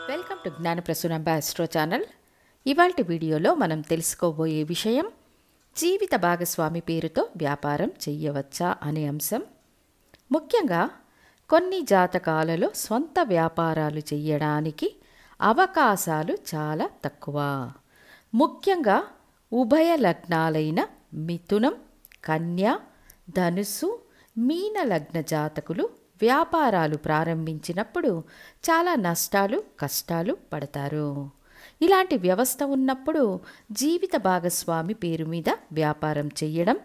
Welcome to Gnanaprasoonamba astro channel. ఇవాల్టి వీడియోలో మనం తెలుసుకోబోయే విషయం జీవిత భాగస్వామి పేరుతో వ్యాపారం చెయ్యవచ్చా అనే అంశం. ముఖ్యంగా కొన్ని జాతకాలలో స్వంత వ్యాపారాలు చెయ్యడానికి అవకాశాలు చాలా తక్కువ. ముఖ్యంగా ఉభయ లగ్నాలైన మిథునం, కన్య, ధనుస్సు, మీన లగ్న జాతకులు వ్యాపారాలు ప్రారంభించినప్పుడు చాలా నష్టాలు, కష్టాలు పడతారు. ఇలాంటి వ్యవస్థ ఉన్నప్పుడు జీవిత భాగస్వామి పేరు మీద వ్యాపారం చెయ్యడం,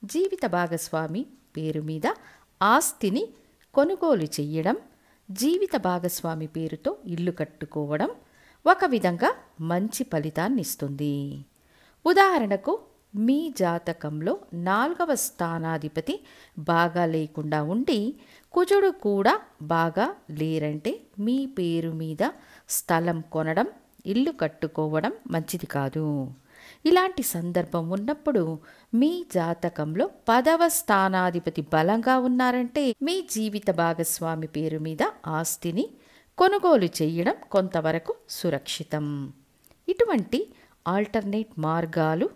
జీవిత భాగస్వామి పేరు మీద ఆస్తిని కొనుగోలు చెయ్యడం, జీవిత భాగస్వామి పేరుతో ఇల్లు కట్టుకోవడం ఒక విధంగా మంచి ఫలితాన్ని ఇస్తుంది. ఉదాహరణకు మీ జాతకంలో 4వ స్థానాధిపతి బాగా లేకుండా ఉండి కుజుడు కూడా బాగా లేరంటే మీ పేరు మీద స్థలం కొనడం, ఇల్లు కట్టుకోవడం మంచిది కాదు. ఇలాంటి సందర్భం ఉన్నప్పుడు మీ జాతకంలో 10వ స్థానాధిపతి బలంగా ఉన్నారంటే మీ జీవిత భాగస్వామి పేరు మీద ఆస్తిని కొనుగోలు చేయడం కొంతవరకు సురక్షితం. ఇటువంటి ఆల్టర్నేట్ మార్గాలు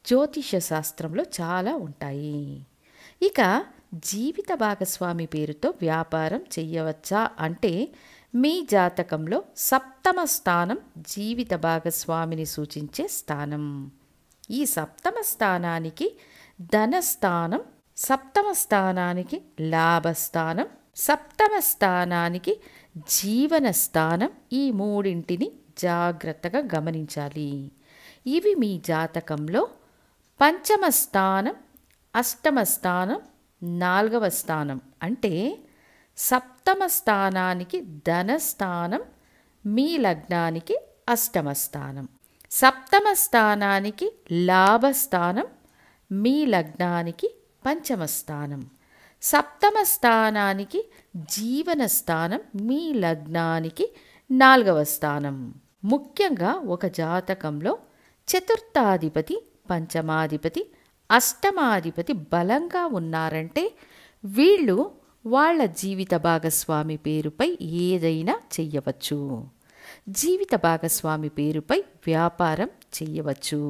జ్యోతిష శాస్త్రంలో చాలా ఉంటాయి. ఇక జీవిత భాగస్వామి పేరుతో వ్యాపారం చెయ్యవచ్చా అంటే మీ జాతకంలో 7వ స్థానం జీవిత భాగస్వామిని సూచించే స్థానం. ఈ 7వ స్థానానికి ధనస్థానం, 7వ స్థానానికి లాభస్థానం, 7వ స్థానానికి జీవన స్థానం, ఈ మూడింటిని జాగ్రత్తగా గమనించాలి. ఇవి మీ జాతకంలో 5వ స్థానం, 8వ స్థానం, 4వ స్థానం అంటే 7వ స్థానానికి ధనస్థానం, మీ లగ్నానికి 8వ స్థానం, 7వ స్థానానికి లాభస్థానం, మీ లగ్నానికి 5వ స్థానం, 7వ స్థానానికి జీవన స్థానం, మీ లగ్నానికి 4వ స్థానం. ముఖ్యంగా ఒక జాతకంలో చతుర్థాధిపతి, పంచమాధిపతి, అష్టమాధిపతి బలంగా ఉన్నారంటే వీళ్ళు వాళ్ళ జీవిత భాగస్వామి పేరుపై ఏదైనా చెయ్యవచ్చు. జీవిత భాగస్వామి పేరుపై వ్యాపారం చెయ్యవచ్చు.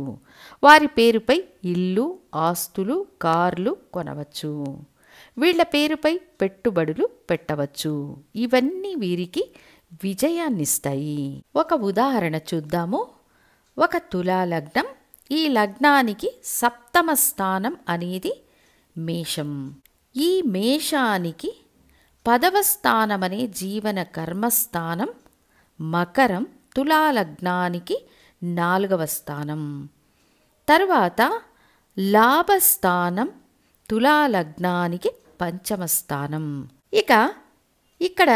వారి పేరుపై ఇల్లు, ఆస్తులు, కార్లు కొనవచ్చు. వీళ్ళ పేరుపై పెట్టుబడులు పెట్టవచ్చు. ఇవన్నీ వీరికి విజయాన్నిస్తాయి. ఒక ఉదాహరణ చూద్దాము. ఒక తులా లగ్నం. ఈ లగ్నానికి 7వ స్థానం అనేది మేషం. ఈ మేషానికి 10వ స్థానం అనే జీవన కర్మస్థానం మకరం. తులా లగ్నానికి 4వ స్థానం. తర్వాత లాభస్థానం తులా లగ్నానికి 5వ స్థానం. ఇక ఇక్కడ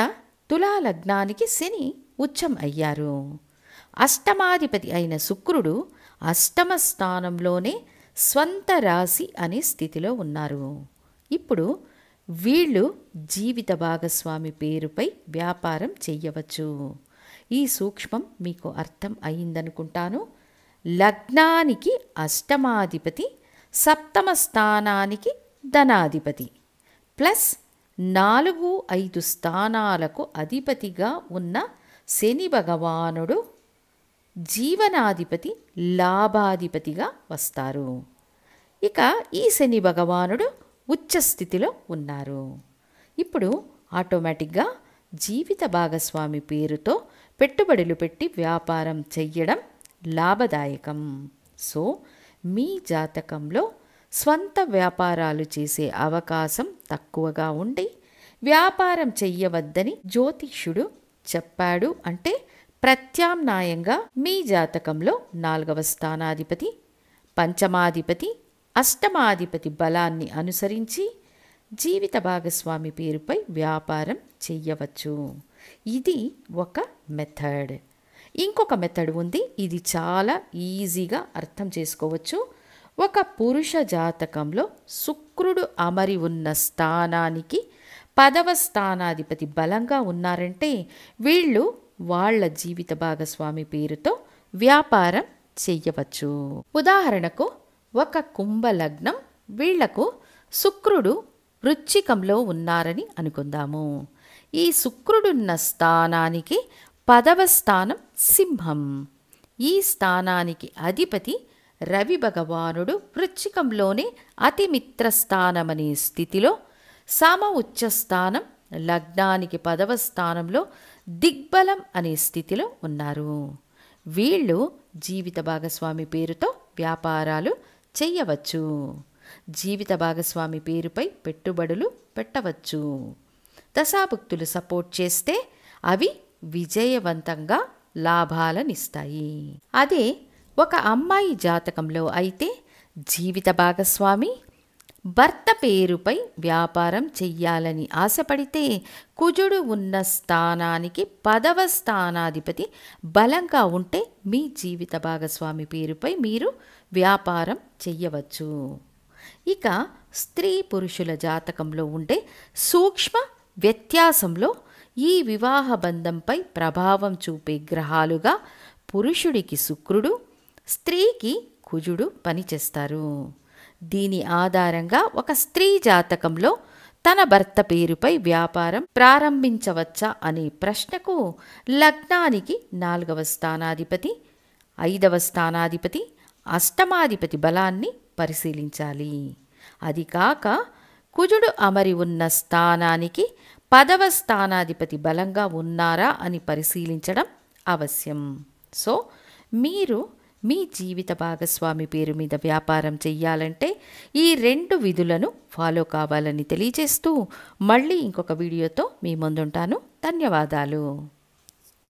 తులా లగ్నానికి శని ఉచ్చం అయ్యారు. అష్టమాధిపతి అయిన శుక్రుడు 8వ స్థానంలోనే స్వంత రాశి అనే స్థితిలో ఉన్నారు. ఇప్పుడు వీళ్ళు జీవిత భాగస్వామి పేరుపై వ్యాపారం చెయ్యవచ్చు. ఈ సూక్ష్మం మీకు అర్థం అయిందనుకుంటాను. లగ్నానికి అష్టమాధిపతి, 7వ స్థానానికి ధనాధిపతి ప్లస్ 4, 5 స్థానాలకు అధిపతిగా ఉన్న శని భగవానుడు జీవనాధిపతి, లాభాధిపతిగా వస్తారు. ఇక ఈ శని భగవానుడు ఉచ్చస్థితిలో ఉన్నారు. ఇప్పుడు ఆటోమేటిక్గా జీవిత భాగస్వామి పేరుతో పెట్టుబడులు పెట్టి వ్యాపారం చెయ్యడం లాభదాయకం. సో మీ జాతకంలో స్వంత వ్యాపారాలు చేసే అవకాశం తక్కువగా ఉండి వ్యాపారం చెయ్యవద్దని జ్యోతిష్యుడు చెప్పాడు అంటే ప్రత్యామ్నాయంగా మీ జాతకంలో 4వ స్థానాధిపతి, పంచమాధిపతి, అష్టమాధిపతి బలాన్ని అనుసరించి జీవిత భాగస్వామి పేరుపై వ్యాపారం చెయ్యవచ్చు. ఇది ఒక మెథడ్. ఇంకొక మెథడ్ ఉంది. ఇది చాలా ఈజీగా అర్థం చేసుకోవచ్చు. ఒక పురుష జాతకంలో శుక్రుడు అమరి ఉన్న స్థానానికి 10వ స్థానాధిపతి బలంగా ఉన్నారంటే వీళ్ళు వాళ్ళ జీవిత భాగస్వామి పేరుతో వ్యాపారం చెయ్యవచ్చు. ఉదాహరణకు ఒక కుంభ లగ్నం. వీళ్లకు శుక్రుడు వృశ్చికంలో ఉన్నారని అనుకుందాము. ఈ శుక్రుడున్న స్థానానికి 10వ స్థానం సింహం. ఈ స్థానానికి అధిపతి రవి భగవానుడు వృశ్చికంలోనే అతిమిత్ర స్థానమనే స్థితిలో, సమ ఉచ్చ స్థానం లగ్నానికి 10వ స్థానంలో దిగ్బలం అనే స్థితిలో ఉన్నారు. వీళ్ళు జీవిత భాగస్వామి పేరుతో వ్యాపారాలు చెయ్యవచ్చు. జీవిత భాగస్వామి పేరుపై పెట్టుబడులు పెట్టవచ్చు. దశాభుక్తులు సపోర్ట్ చేస్తే అవి విజయవంతంగా లాభాలనిస్తాయి. అదే ఒక అమ్మాయి జాతకంలో అయితే జీవిత భాగస్వామి భర్త పేరుపై వ్యాపారం చెయ్యాలని ఆశపడితే కుజుడు ఉన్న స్థానానికి 10వ స్థానాధిపతి బలంగా ఉంటే మీ జీవిత భాగస్వామి పేరుపై మీరు వ్యాపారం చెయ్యవచ్చు. ఇక స్త్రీ పురుషుల జాతకంలో ఉండే సూక్ష్మ వ్యత్యాసంలో ఈ వివాహ బంధంపై ప్రభావం చూపే గ్రహాలుగా పురుషుడికి శుక్రుడు, స్త్రీకి కుజుడు పనిచేస్తారు. దీని ఆధారంగా ఒక స్త్రీ జాతకంలో తన భర్త పేరుపై వ్యాపారం ప్రారంభించవచ్చా అనే ప్రశ్నకు లగ్నానికి 4వ స్థానాధిపతి, 5వ స్థానాధిపతి, అష్టమాధిపతి బలాన్ని పరిశీలించాలి. అది కాక కుజుడు అమరి ఉన్న స్థానానికి 10వ స్థానాధిపతి బలంగా ఉన్నారా అని పరిశీలించడం అవశ్యం. సో మీరు మీ జీవిత భాగస్వామి పేరు మీద వ్యాపారం చెయ్యాలంటే ఈ 2 విధులను ఫాలో కావాలని తెలియజేస్తూ మళ్ళీ ఇంకొక వీడియోతో మీ ముందుంటాను. ధన్యవాదాలు.